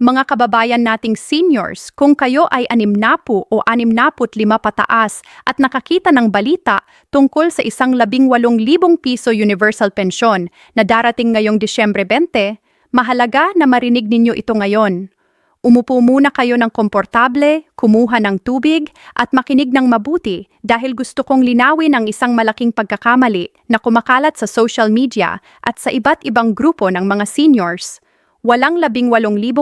Mga kababayan nating seniors, kung kayo ay 60 o 65 pataas at nakakita ng balita tungkol sa isang 18,000 piso universal pension na darating ngayong Disyembre 20, mahalaga na marinig ninyo ito ngayon. Umupo muna kayo ng komportable, kumuha ng tubig at makinig ng mabuti dahil gusto kong linawin ang isang malaking pagkakamali na kumakalat sa social media at sa iba't ibang grupo ng mga seniors. Walang 18,000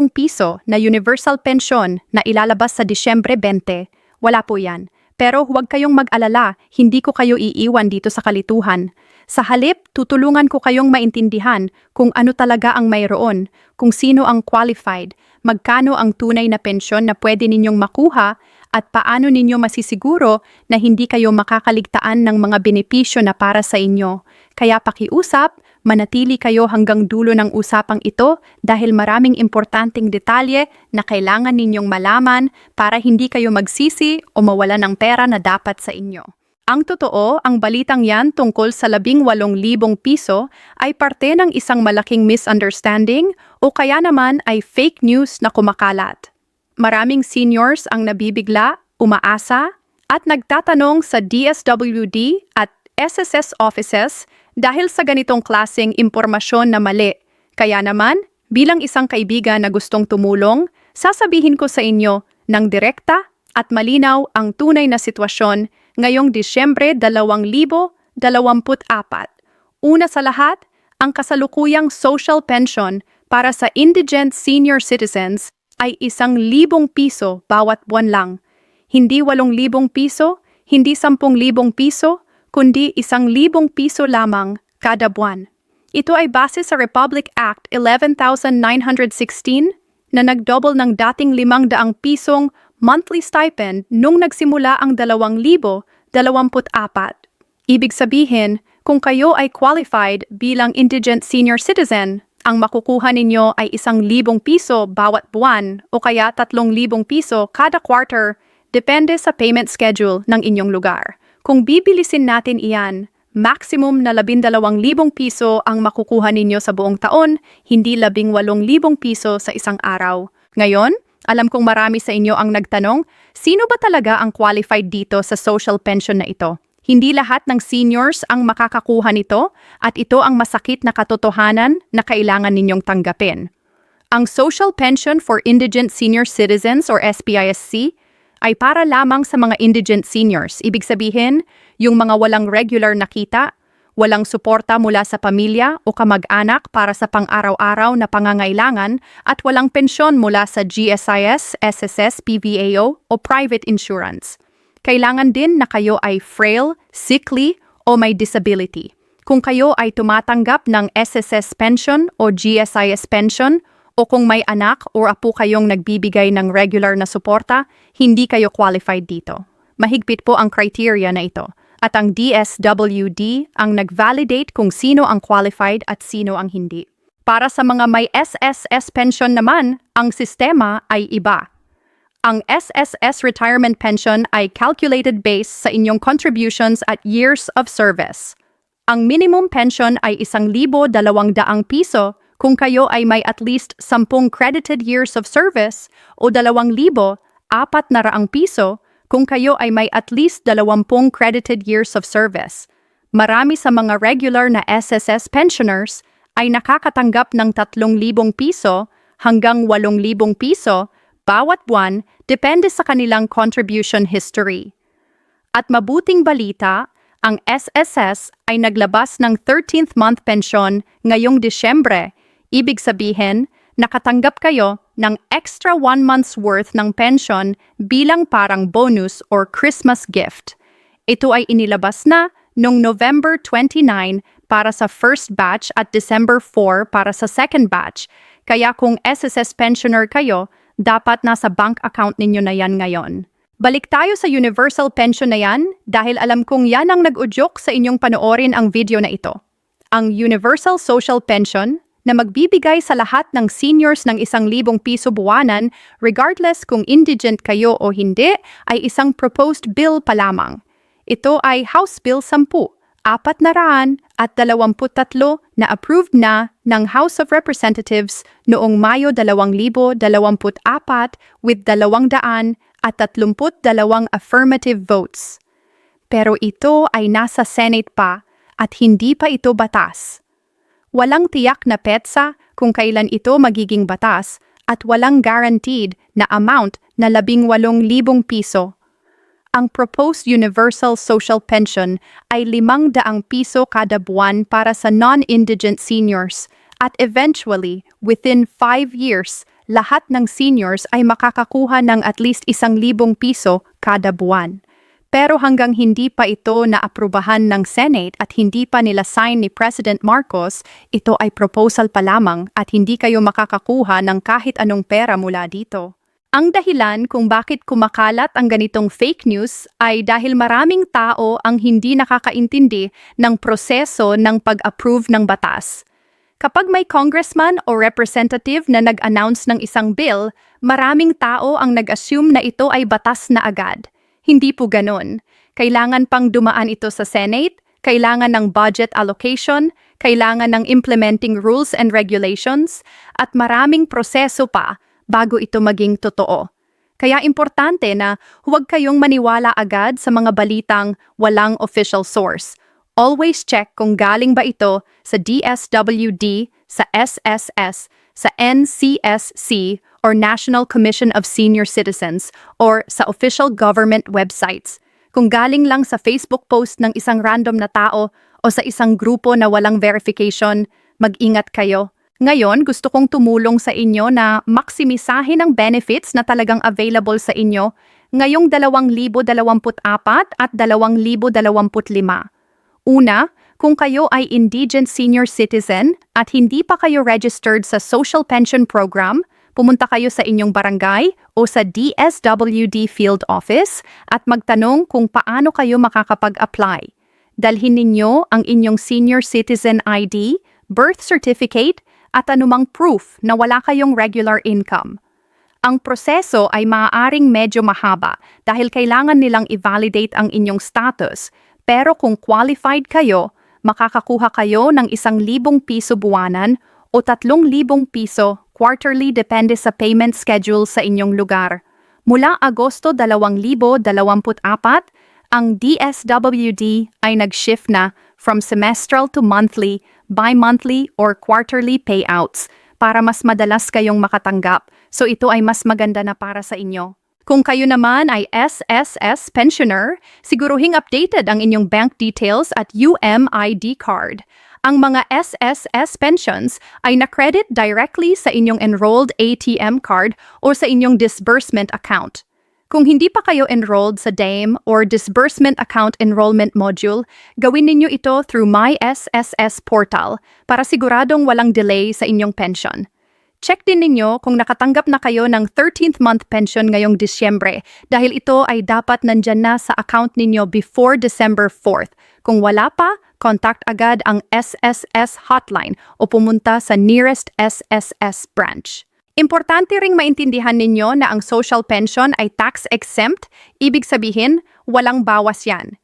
piso na universal pension na ilalabas sa Disyembre 20. Wala po yan. Pero huwag kayong mag-alala, hindi ko kayo iiwan dito sa kalituhan. Sa halip, tutulungan ko kayong maintindihan kung ano talaga ang mayroon, kung sino ang qualified, magkano ang tunay na pensyon na pwede ninyong makuha, at paano ninyo masisiguro na hindi kayo makakaligtaan ng mga benepisyo na para sa inyo. Kaya pakiusap, manatili kayo hanggang dulo ng usapang ito dahil maraming importanteng detalye na kailangan ninyong malaman para hindi kayo magsisi o mawala ng pera na dapat sa inyo. Ang totoo, ang balitang yan tungkol sa 18,000 piso ay parte ng isang malaking misunderstanding o kaya naman ay fake news na kumakalat. Maraming seniors ang nabibigla, umaasa, at nagtatanong sa DSWD at SSS offices dahil sa ganitong klaseng impormasyon na mali. Kaya naman, bilang isang kaibigan na gustong tumulong, sasabihin ko sa inyo ng direkta at malinaw ang tunay na sitwasyon ngayong Disyembre 2024. Una sa lahat, ang kasalukuyang social pension para sa indigent senior citizens ay 1,000 piso bawat buwan lang. Hindi 8,000 piso, hindi 10,000 piso, kundi 1,000 piso lamang kada buwan. Ito ay base sa Republic Act 11,916 na nagdouble ng dating 500 pisong monthly stipend nung nagsimula ang 2024. Ibig sabihin, kung kayo ay qualified bilang indigent senior citizen, ang makukuha ninyo ay 1,000 piso bawat buwan o kaya 3,000 piso kada quarter, depende sa payment schedule ng inyong lugar. Kung bibilisin natin iyan, maximum na 12,000 piso ang makukuha ninyo sa buong taon, hindi 18,000 piso sa isang araw. Ngayon, alam kong marami sa inyo ang nagtanong, sino ba talaga ang qualified dito sa social pension na ito? Hindi lahat ng seniors ang makakakuha nito at ito ang masakit na katotohanan na kailangan ninyong tanggapin. Ang Social Pension for Indigent Senior Citizens or SPISC ay para lamang sa mga indigent seniors. Ibig sabihin, yung mga walang regular na kita, walang suporta mula sa pamilya o kamag-anak para sa pang-araw-araw na pangangailangan at walang pensyon mula sa GSIS, SSS, PVAO o private insurance. Kailangan din na kayo ay frail, sickly o may disability. Kung kayo ay tumatanggap ng SSS pension o GSIS pension o kung may anak o apo kayong nagbibigay ng regular na suporta, hindi kayo qualified dito. Mahigpit po ang criteria na ito at ang DSWD ang nag-validate kung sino ang qualified at sino ang hindi. Para sa mga may SSS pension naman, ang sistema ay iba. Ang SSS retirement pension ay calculated based sa inyong contributions at years of service. Ang minimum pension ay 1,200 piso kung kayo ay may at least 10 credited years of service o 2,400 piso kung kayo ay may at least 20 credited years of service. Marami sa mga regular na SSS pensioners ay nakakatanggap ng 3,000 piso hanggang 8,000 piso bawat buwan, depende sa kanilang contribution history. At mabuting balita, ang SSS ay naglabas ng 13th month pension ngayong Disyembre. Ibig sabihin, nakatanggap kayo ng extra 1 month's worth ng pension bilang parang bonus or Christmas gift. Ito ay inilabas na noong November 29 para sa first batch at December 4 para sa second batch. Kaya kung SSS pensioner kayo, dapat nasa bank account ninyo na yan ngayon. Balik tayo sa universal pension na yan dahil alam kong yan ang nag-udyok sa inyong panoorin ang video na ito. Ang Universal Social Pension na magbibigay sa lahat ng seniors ng 1,000 piso buwanan regardless kung indigent kayo o hindi ay isang proposed bill pa lamang. Ito ay House Bill 10 423 na approved na ng House of Representatives noong Mayo 2024 with 232 affirmative votes. Pero ito ay nasa Senate pa at hindi pa ito batas. Walang tiyak na petsa kung kailan ito magiging batas at walang guaranteed na amount na 18,000 piso. Ang proposed universal social pension ay 500 piso kada buwan para sa non-indigent seniors at eventually, within 5 years, lahat ng seniors ay makakakuha ng at least 1,000 piso kada buwan. Pero hanggang hindi pa ito naaprubahan ng Senate at hindi pa nila sign ni President Marcos, ito ay proposal pa lamang at hindi kayo makakakuha ng kahit anong pera mula dito. Ang dahilan kung bakit kumakalat ang ganitong fake news ay dahil maraming tao ang hindi nakakaintindi ng proseso ng pag-approve ng batas. Kapag may congressman o representative na nag-announce ng isang bill, maraming tao ang nag-assume na ito ay batas na agad. Hindi po ganun. Kailangan pang dumaan ito sa Senate, kailangan ng budget allocation, kailangan ng implementing rules and regulations, at maraming proseso pa bago ito maging totoo. Kaya importante na huwag kayong maniwala agad sa mga balitang walang official source. Always check kung galing ba ito sa DSWD, sa SSS, sa NCSC, or National Commission of Senior Citizens, or sa official government websites. Kung galing lang sa Facebook post ng isang random na tao o sa isang grupo na walang verification, mag-ingat kayo. Ngayon, gusto kong tumulong sa inyo na maksimisahin ang benefits na talagang available sa inyo ngayong 2024 at 2025. Una, kung kayo ay indigent senior citizen at hindi pa kayo registered sa Social Pension Program, pumunta kayo sa inyong barangay o sa DSWD Field Office at magtanong kung paano kayo makakapag-apply. Dalhin ninyo ang inyong senior citizen ID, birth certificate, at anumang proof na wala kayong regular income. Ang proseso ay maaaring medyo mahaba dahil kailangan nilang i-validate ang inyong status, pero kung qualified kayo, makakakuha kayo ng 1,000 piso buwanan o 3,000 piso quarterly depende sa payment schedule sa inyong lugar. Mula Agosto 2024, ang DSWD ay nag-shift na from semestral to monthly, bi-monthly, or quarterly payouts para mas madalas kayong makatanggap. So ito ay mas maganda na para sa inyo. Kung kayo naman ay SSS pensioner, siguruhing updated ang inyong bank details at UMID card. Ang mga SSS pensions ay na-credit directly sa inyong enrolled ATM card o sa inyong disbursement account. Kung hindi pa kayo enrolled sa DAME or Disbursement Account Enrollment Module, gawin ninyo ito through My SSS portal para siguradong walang delay sa inyong pension. Check din ninyo kung nakatanggap na kayo ng 13th month pension ngayong Disyembre dahil ito ay dapat nandyan na sa account ninyo before December 4th. Kung wala pa, contact agad ang SSS hotline o pumunta sa nearest SSS branch. Importante ring maintindihan ninyo na ang social pension ay tax-exempt, ibig sabihin, walang bawas yan.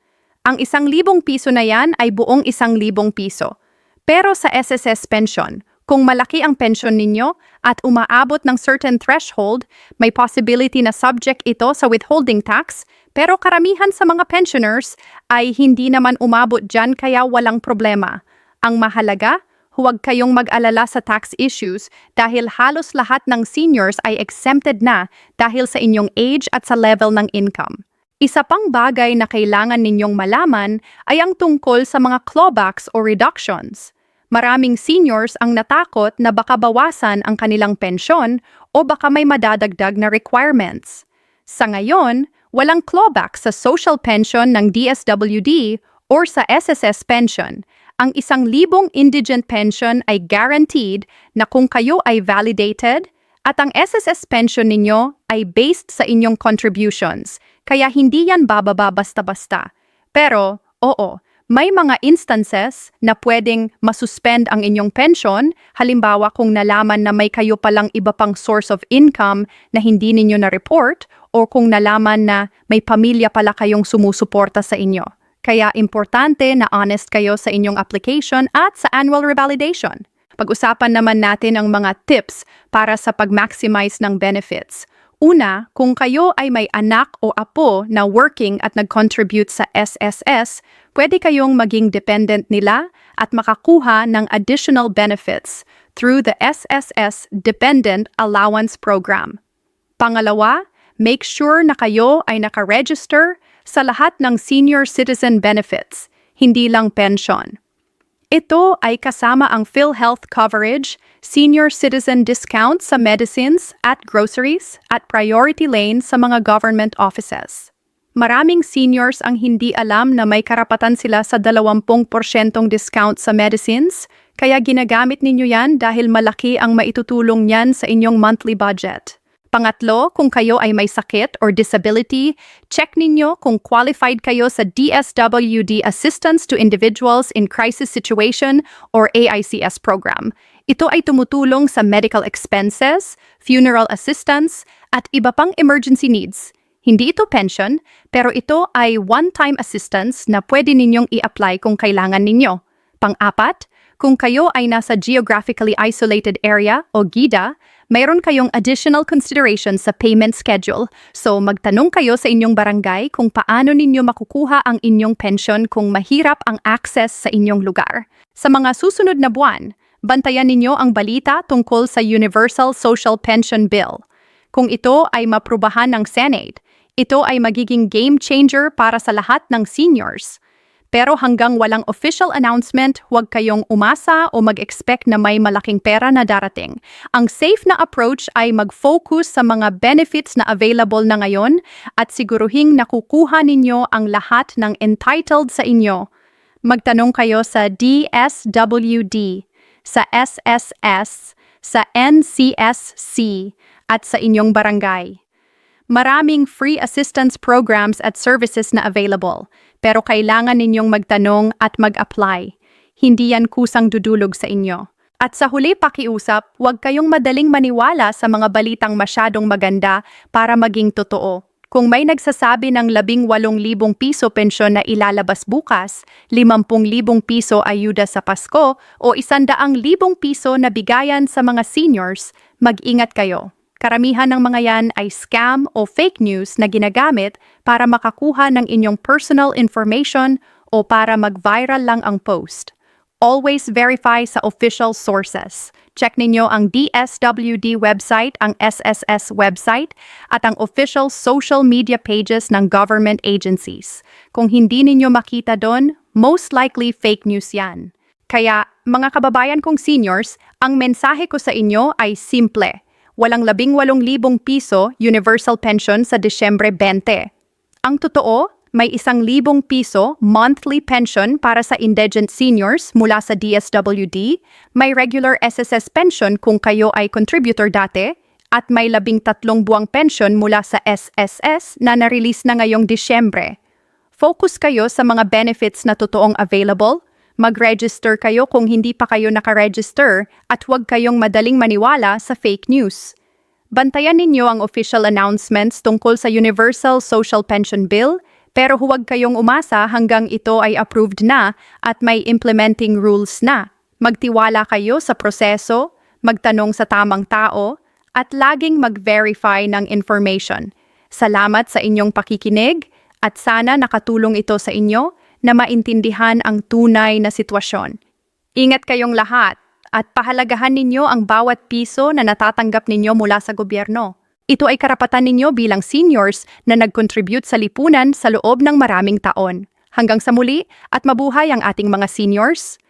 Ang 1,000 piso na yan ay buong 1,000 piso. Pero sa SSS pension, kung malaki ang pension ninyo at umaabot ng certain threshold, may possibility na subject ito sa withholding tax, pero karamihan sa mga pensioners ay hindi naman umabot dyan kaya walang problema. Ang mahalaga, huwag kayong mag-alala sa tax issues dahil halos lahat ng seniors ay exempted na dahil sa inyong age at sa level ng income. Isa pang bagay na kailangan ninyong malaman ay ang tungkol sa mga clawbacks o reductions. Maraming seniors ang natakot na baka bawasan ang kanilang pensyon o baka may madadagdag na requirements. Sa ngayon, walang clawback sa social pension ng DSWD or sa SSS pension. Ang 1,000 indigent pension ay guaranteed na kung kayo ay validated at ang SSS pension ninyo ay based sa inyong contributions, kaya hindi yan bababa basta-basta. Pero, oo, may mga instances na pwedeng masuspend ang inyong pension, halimbawa kung nalaman na may kayo palang iba pang source of income na hindi ninyo na-report o kung nalaman na may pamilya pala kayong sumusuporta sa inyo. Kaya importante na honest kayo sa inyong application at sa annual revalidation. Pag-usapan naman natin ang mga tips para sa pag-maximize ng benefits. Una, kung kayo ay may anak o apo na working at nag-contribute sa SSS, pwede kayong maging dependent nila at makakuha ng additional benefits through the SSS Dependent Allowance Program. Pangalawa, make sure na kayo ay naka-register sa lahat ng senior citizen benefits, hindi lang pension. Ito ay kasama ang PhilHealth coverage, senior citizen discount sa medicines at groceries, at priority lane sa mga government offices. Maraming seniors ang hindi alam na may karapatan sila sa 20% discount sa medicines, kaya ginagamit ninyo yan dahil malaki ang maitutulong niyan sa inyong monthly budget. Pangatlo, kung kayo ay may sakit or disability, check ninyo kung qualified kayo sa DSWD Assistance to Individuals in Crisis Situation or AICS program. Ito ay tumutulong sa medical expenses, funeral assistance, at iba pang emergency needs. Hindi ito pension, pero ito ay one-time assistance na pwede ninyong i-apply kung kailangan ninyo. Pang-apat, kung kayo ay nasa Geographically Isolated Area o GIDA, mayroon kayong additional consideration sa payment schedule, so magtanong kayo sa inyong barangay kung paano ninyo makukuha ang inyong pension kung mahirap ang access sa inyong lugar. Sa mga susunod na buwan, bantayan ninyo ang balita tungkol sa Universal Social Pension Bill. Kung ito ay maprubahan ng Senate, ito ay magiging game changer para sa lahat ng seniors. Pero hanggang walang official announcement, huwag kayong umasa o mag-expect na may malaking pera na darating. Ang safe na approach ay mag-focus sa mga benefits na available na ngayon at siguruhing nakukuha ninyo ang lahat ng entitled sa inyo. Magtanong kayo sa DSWD, sa SSS, sa NCSC, at sa inyong barangay. Maraming free assistance programs at services na available, pero kailangan ninyong magtanong at mag-apply. Hindi yan kusang dudulog sa inyo. At sa huli pakiusap, huwag kayong madaling maniwala sa mga balitang masyadong maganda para maging totoo. Kung may nagsasabi ng 18,000 piso pensyon na ilalabas bukas, 50,000 piso ayuda sa Pasko, o 100,000 piso na bigayan sa mga seniors, mag-ingat kayo. Karamihan ng mga yan ay scam o fake news na ginagamit para makakuha ng inyong personal information o para mag-viral lang ang post. Always verify sa official sources. Check ninyo ang DSWD website, ang SSS website, at ang official social media pages ng government agencies. Kung hindi ninyo makita doon, most likely fake news yan. Kaya, mga kababayan kong seniors, ang mensahe ko sa inyo ay simple. Walang 18,000 piso universal pension sa Disyembre 20. Ang totoo, may 1,000 piso monthly pension para sa indigent seniors mula sa DSWD, may regular SSS pension kung kayo ay contributor dati, at may 13 buwang pension mula sa SSS na na-release na ngayong Disyembre. Focus kayo sa mga benefits na totoong available. Mag-register kayo kung hindi pa kayo naka-register at huwag kayong madaling maniwala sa fake news. Bantayan ninyo ang official announcements tungkol sa Universal Social Pension Bill, pero huwag kayong umasa hanggang ito ay approved na at may implementing rules na. Magtiwala kayo sa proseso, magtanong sa tamang tao, at laging mag-verify ng information. Salamat sa inyong pakikinig at sana nakatulong ito sa inyo na maintindihan ang tunay na sitwasyon. Ingat kayong lahat at pahalagahan ninyo ang bawat piso na natatanggap ninyo mula sa gobyerno. Ito ay karapatan ninyo bilang seniors na nag-contribute sa lipunan sa loob ng maraming taon. Hanggang sa muli at mabuhay ang ating mga seniors.